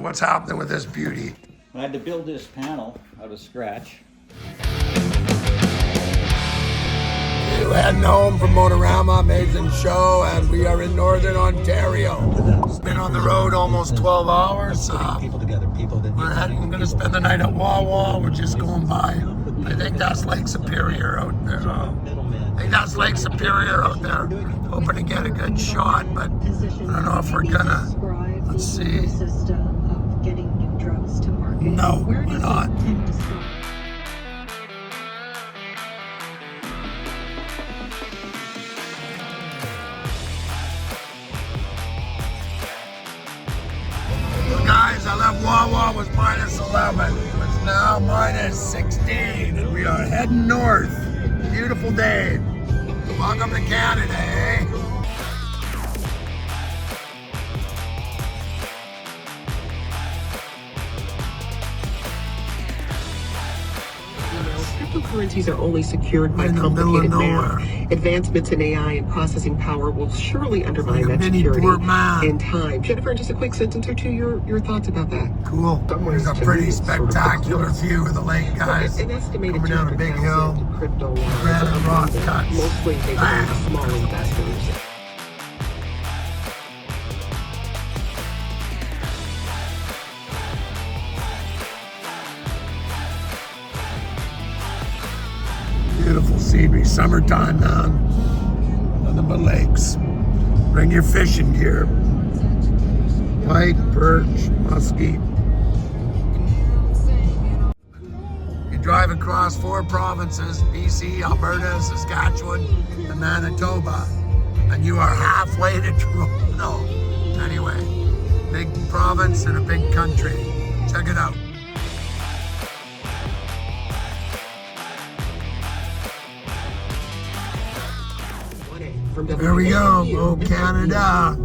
what's happening with this beauty? I had to build this panel out of scratch. We're heading home from Motorama, amazing show, and we are in Northern Ontario. It's been on the road almost 12 hours. We're going to spend the night at Wawa. We're just going by. I think that's Lake Superior out there. Hoping to get a good shot, but I don't know if we're gonna. Let's see. No, we're not. Guys, I left Wawa was minus 11. It's now minus 16, and we are heading north. Beautiful day. Welcome to Canada, eh? Cryptocurrencies are only secured by complicated math. Advancements in AI and processing power will surely undermine that security in time. Jennifer, just a quick sentence or two, your thoughts about that. Cool. There's a pretty spectacular view of the lake, guys. An estimated coming down a big hill. Crypto Granite rock cuts. mostly they are small investors. Beautiful scenery, summertime now. Nothing but lakes. Bring your fishing gear. Pike, perch, muskie. You drive across 4 provinces, BC, Alberta, Saskatchewan, and Manitoba, and you are halfway to Toronto. Anyway, big province and a big country. Check it out. There we go, oh Canada.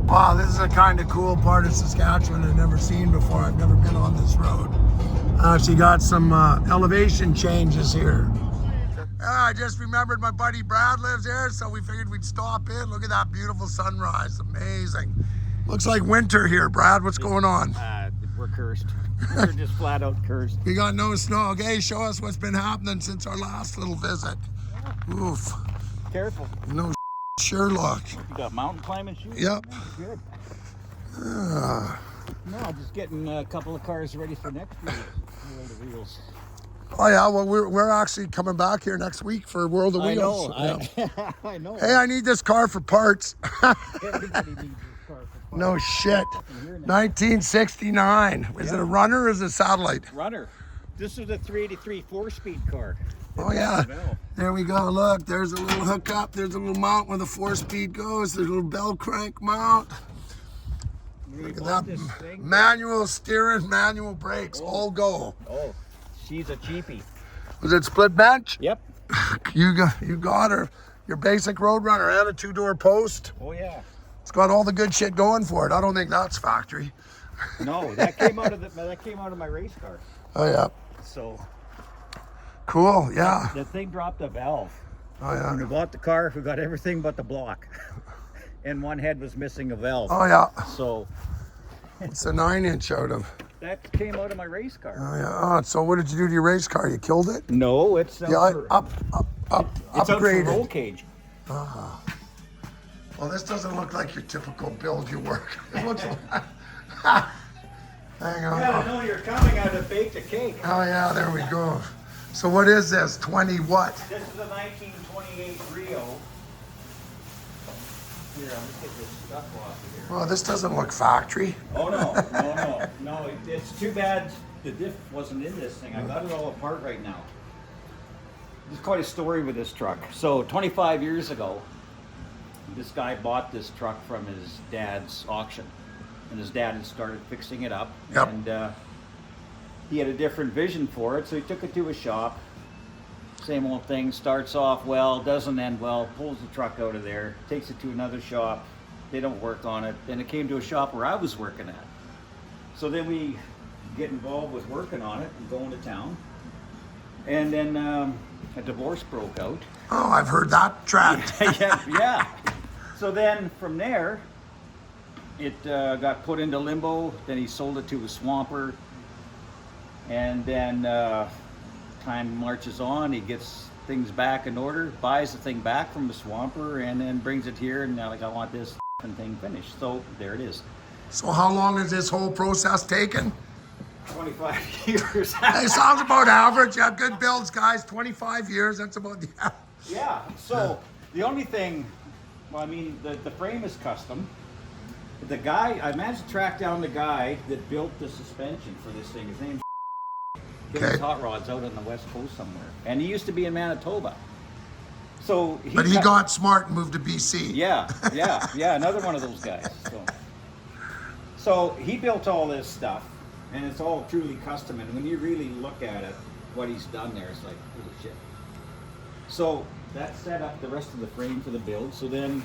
Wow, this is a kind of cool part of Saskatchewan I've never seen before. I've never been on this road. Actually got some elevation changes here. I just remembered my buddy Brad lives here, so we figured we'd stop in. Look at that beautiful sunrise, amazing. Looks like winter here, Brad, what's going on? We're cursed. We're just flat out cursed. We got no snow. Okay, show us what's been happening since our last little visit. Oof. Careful. No Sherlock. You got mountain climbing shoes? Yep. Good. No, just getting a couple of cars ready for next year. World of Wheels. Oh yeah, well we're actually coming back here next week for World of Wheels. I know. Yeah. I know. Hey, I need this car for parts. Everybody needs this car for parts. No shit. 1969. Is it a runner or is it a satellite? Runner. This is a 383 4-speed car. Oh yeah. There we go. Look, there's a little hookup. There's a little mount where the 4-speed goes. There's a little bell crank mount. Look at that. Manual steering, manual brakes, all go. Oh, she's a cheapie. Was it split bench? Yep. You got her. Your basic road runner and a 2-door post. Oh yeah. It's got all the good shit going for it. I don't think that's factory. No, that came out of my race car. Oh yeah. So cool, yeah. the thing dropped a valve. Oh yeah. When we bought the car, we got everything but the block. And one head was missing a valve. Oh yeah. So it's a 9-inch out of. that came out of my race car. Oh yeah. Oh, so what did you do to your race car? You killed it? No, it's Yeah, it's upgraded. out for roll cage. Well, this doesn't look like your typical build you work. It looks like. Hang on. Yeah, I know you're coming out to bake the cake. Oh yeah, there we go. So what is this? 20 what? This is a 1928 Rio. Here, I'm just getting this stuff off of here. Well, this doesn't look factory. Oh no. It's too bad the diff wasn't in this thing. I got it all apart right now. There's quite a story with this truck. So 25 years ago, this guy bought this truck from his dad's auction, and his dad had started fixing it up. Yep. And he had a different vision for it, so he took it to a shop. Same old thing, starts off well, doesn't end well, pulls the truck out of there, takes it to another shop. They don't work on it. Then it came to a shop where I was working at. So then we get involved with working on it and going to town. And then a divorce broke out. Oh, I've heard that track. Yeah. So then from there, it got put into limbo. Then he sold it to a swamper. And then time marches on. He gets things back in order, buys the thing back from the swamper, and then brings it here. And now, like, I want this thing finished. So there it is. So how long has this whole process taken? 25 years. It sounds about average. Yeah, good builds, guys. 25 years. That's about the average. Yeah. So the only thing, well, I mean, the frame is custom. The guy, I managed to track down the guy that built the suspension for this thing. His name's builds hot rods out on the west coast somewhere, and he used to be in Manitoba. So But he got smart and moved to BC. Yeah, another one of those guys. So he built all this stuff, and it's all truly custom. And when you really look at it, what he's done there, it's like, holy shit. So that set up the rest of the frame for the build. So then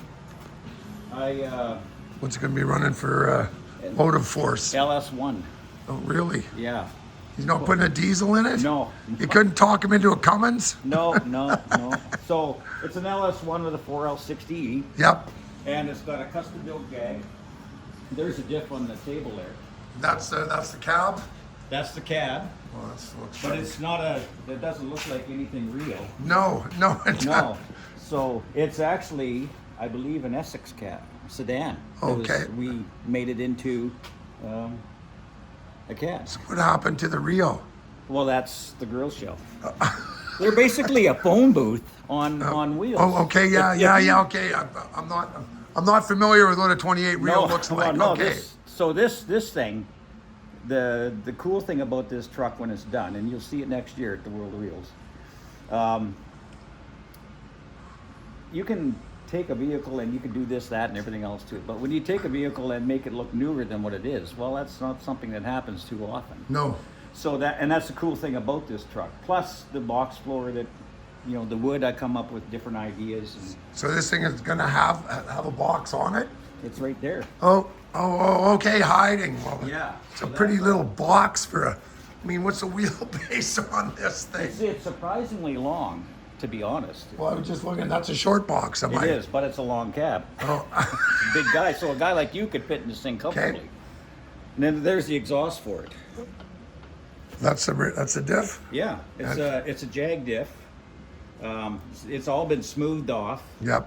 I What's it going to be running for motive force? LS1. Oh, really? Yeah. He's not putting a diesel in it? No. You couldn't talk him into a Cummins? No. So it's an LS1 with a 4L60E. Yep. And it's got a custom built gag. There's a diff on the table there. That's the cab? That's the cab. Well, that's looks But it's not it doesn't look like anything real. No. No. So it's actually, I believe, an Essex cab, sedan. Okay. We made it into a cab. So what happened to the Rio? Well, that's the grill shell. They're basically a phone booth on wheels. Oh, okay, okay. I'm not familiar with what a 28 Rio looks like. No, okay. This thing, the cool thing about this truck when it's done, and you'll see it next year at the World of Wheels, you can take a vehicle and you can do this, that, and everything else to it. But when you take a vehicle and make it look newer than what it is, well, that's not something that happens too often. No. So that's the cool thing about this truck. Plus the box floor that, the wood, I come up with different ideas. And So this thing is going to have a box on it? it's right there. Oh, okay, hiding. Well, Yeah. it's a pretty little box for what's the wheelbase on this thing? It's surprisingly long, to be honest. Well, I was just looking, that's a short box. It is, but it's a long cab. Oh. It's a big guy, so a guy like you could fit in this thing comfortably. Okay. And then there's the exhaust for it. That's a diff? Yeah, it's a Jag diff. It's all been smoothed off. Yep.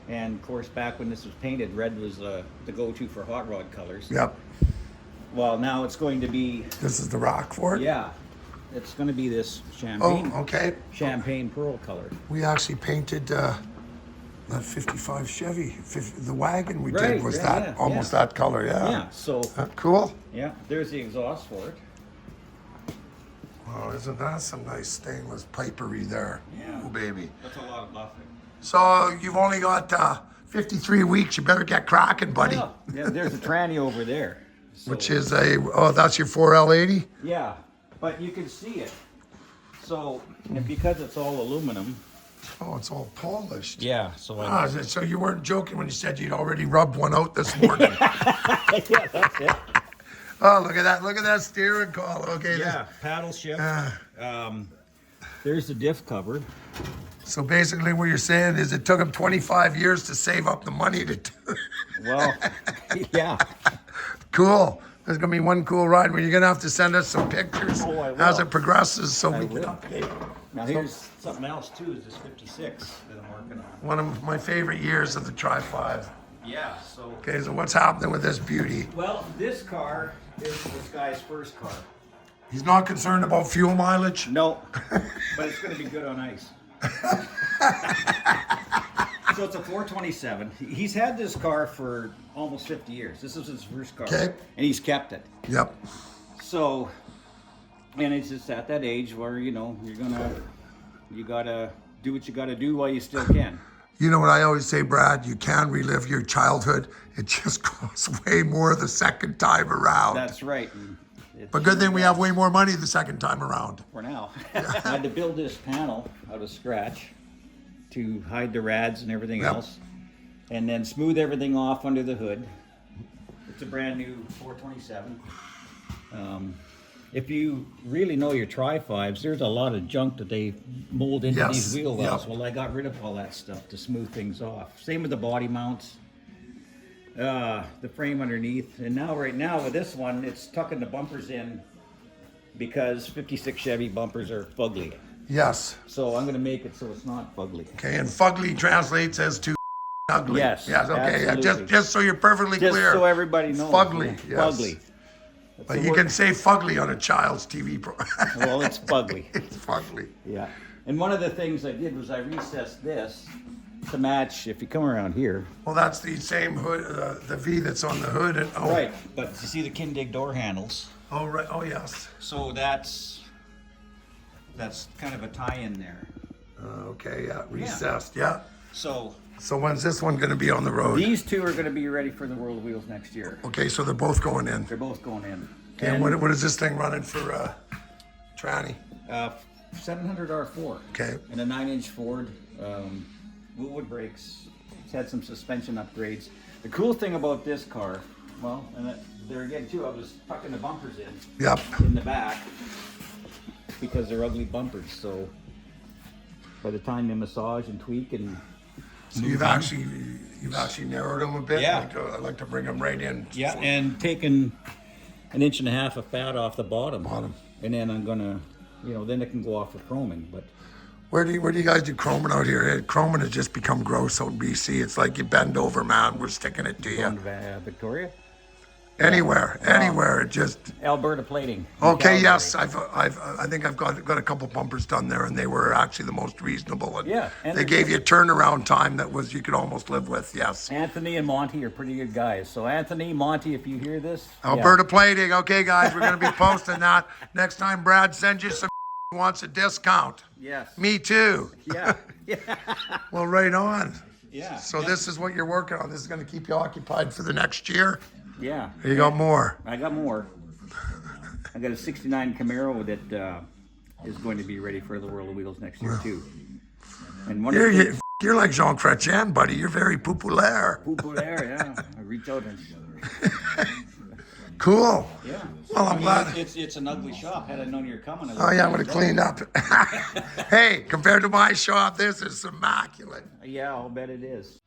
And of course, back when this was painted, red was the go-to for hot rod colors. Yep. Well, now it's going to be, This is the rock for it? yeah, it's going to be this champagne. Oh, okay. Champagne pearl color. We actually painted that 55 Chevy. The wagon we Right, did was yeah, almost yeah. that color, yeah. Yeah, so, Cool. yeah, there's the exhaust for it. Oh, isn't that some nice stainless pipery there? Yeah. Oh, baby. That's a lot of buffing. So you've only got 53 weeks. You better get cracking, buddy. Yeah, there's a tranny over there. So, Which is that's your 4L80? yeah, but you can see it. So, and because it's all aluminum. Oh, it's all polished. Yeah, so So you weren't joking when you said you'd already rubbed one out this morning. yeah, that's it. Oh, look at that. Look at that steering column. Okay. Yeah, paddle shift. There's the diff cover. So basically what you're saying is it took him 25 years to save up the money to do it. Well, yeah. Cool. There's going to be one cool ride where you're going to have to send us some pictures Oh, I will. as it progresses so we can will. update. Now here's something else too, is this 56 that I'm working on. One of my favorite years of the Tri-5. Yeah, so. Okay, so what's happening with this beauty? Well, this car is this guy's first car. He's not concerned about fuel mileage? No, but it's going to be good on ice. So it's a 427. He's had this car for almost 50 years. This is his first car. Okay. And he's kept it. Yep. So, and it's just at that age where, you gotta do what you gotta do while you still can. You know what I always say, Brad? You can relive your childhood. It just costs way more the second time around. That's right. But good thing we have way more money the second time around. For now. I had to build this panel out of scratch to hide the rads and everything Yep. else. And then smooth everything off under the hood. It's a brand new 427. If you really know your Tri-5s, there's a lot of junk that they mold into Yes, these wheel wells. yep. Well, I got rid of all that stuff to smooth things off. Same with the body mounts. the frame underneath. And now, right now, with this one, it's tucking the bumpers in because 56 Chevy bumpers are fugly. Yes. So I'm going to make it so it's not fugly. Okay, and fugly translates as to ugly. Yes. Yes, okay. Yeah, Absolutely. just so you're perfectly Just clear. so everybody knows. Fugly, Yeah, yes. Fugly. But you can say fugly on a child's TV program. Well, it's fugly. It's fugly. Yeah. And one of the things I did was I recessed this to match, if you come around here. Well, that's the same hood, the V that's on the hood. And, oh. Right. But you see the Kindig door handles. Oh, right. Oh, yes. So that's kind of a tie-in there. Okay, yeah. Recessed, yeah. So So when's this one going to be on the road? these two are going to be ready for the World Wheels next year. Okay, so they're both going in. They're both going in. Okay, and what is this thing running for tranny? 700 R4. Okay. And a 9-inch Ford. Wood brakes. It's had some suspension upgrades. The cool thing about this car, well, and there again too, I was tucking the bumpers Yep. in the back because they're ugly bumpers. So by the time they massage and tweak and So you've actually narrowed them a bit. Yeah. I'd like to bring them right in. yeah, and taken 1.5 inches of fat off the bottom. Bottom. And then I'm gonna, then it can go off for chroming. But Where do you guys do chroming out here? Chroming has just become gross out in BC. It's like you bend over, man. We're sticking it to going you. to Victoria, Anywhere. It just. Alberta plating. in Okay, Calgary. yes, I think I've got a couple bumpers done there, and they were actually the most reasonable. And Yeah, and they gave you a turnaround time that was you could almost live with. Yes. Anthony and Monty are pretty good guys. So Anthony, Monty, if you hear this, Alberta plating. Okay, guys, we're gonna be posting that next time. Brad sends you some wants a discount. Yes. Me too. Yeah. Yeah. Well, right on. Yeah. So this is what you're working on. This is gonna keep you occupied for the next year. Yeah. You got more. I got more. I got a '69 Camaro that is going to be ready for the World of Wheels next year too. And one of the You're like Jean Chrétien, buddy. You're very populaire. people there, yeah. I reach out and Cool. yeah. Well, I'm glad. It's an ugly shop. Had I known you were coming, I Oh yeah, I'm gonna clean up. Hey, compared to my shop, this is immaculate. Yeah, I'll bet it is.